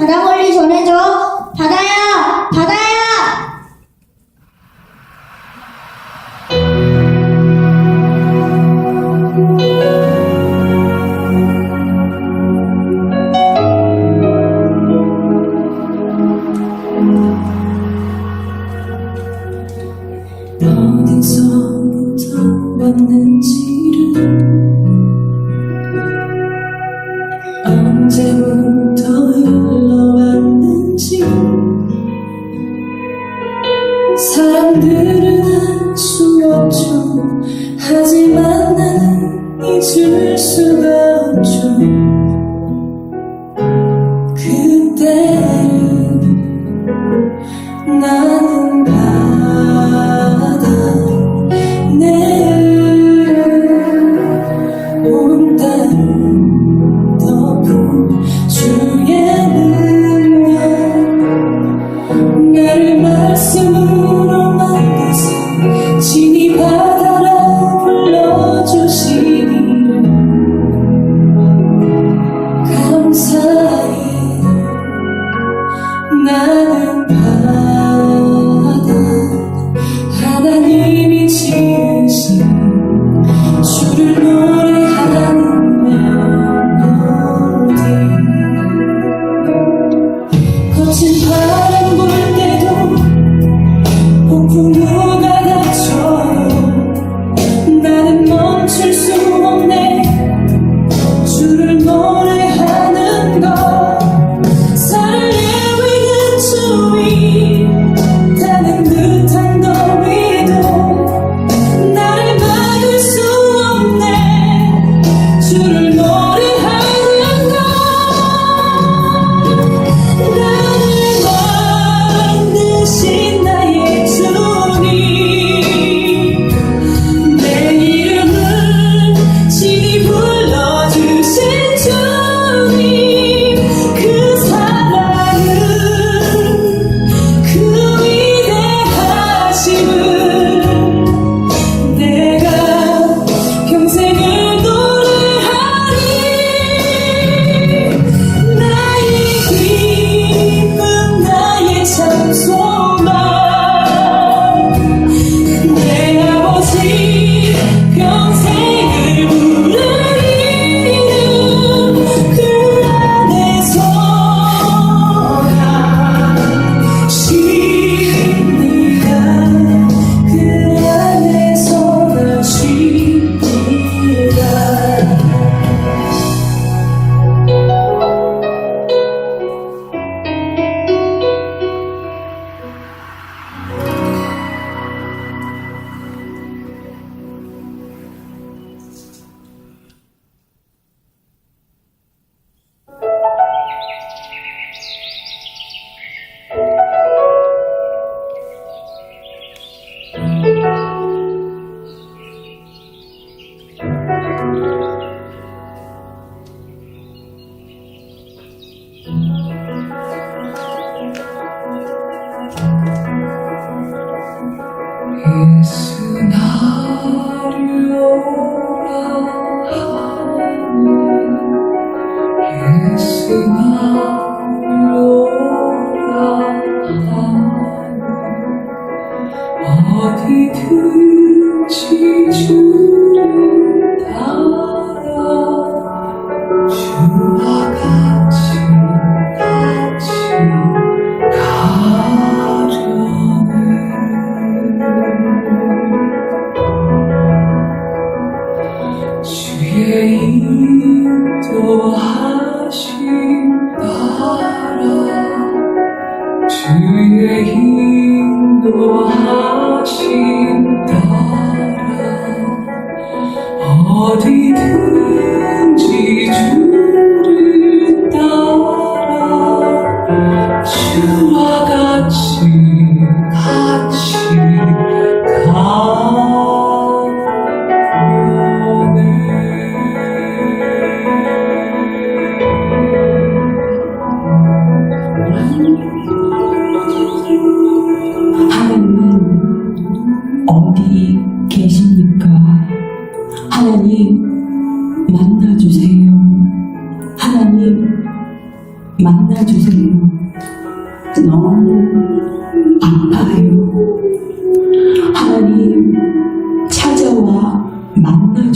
바다 멀리 전해줘. 바다야, 바다야. 어디서부터 왔는지를 언제부터 흘러왔는지 사람들은 알 수 없죠. 하지만 나는 잊을 수가 없죠. 그때를 나는 바다 내를 온 땅을 덮은 주의 능력 나를 말씀으로 만드사 진이 바다라 불러주시기를 감사해. 나는 바다 하나님이 지으신 주를 노래하는 멜로디 거친 바람 불 때도 폭풍우가 닥쳐도 나는 멈출 수 없네. 주를 노래하는 것 타는 듯한 더위도 나를 막을 수 없네. 주를 노래하는 것 나를 만드신 나의 주님 내 이름을 친히 불러주신 주님 그 사랑은 그 위대하심을 내가 평생을 노래하리. 나의 기쁨 나의 찬송만 내 아버지 평생을 부르리는 그 안에서 나 쉽니다. 그 안에서 나 쉽니다. 어디든지 주를 따라 주와 같이 가려는 주의 인도하심 따라 주의 인도하심 따라 어디든지 주를 따라 주와 같이 하나님은 어디 계십니까? 하나님 만나주세요. 하나님 만나주세요. 너무 아파요. 하나님, 찾아와 만나주세요.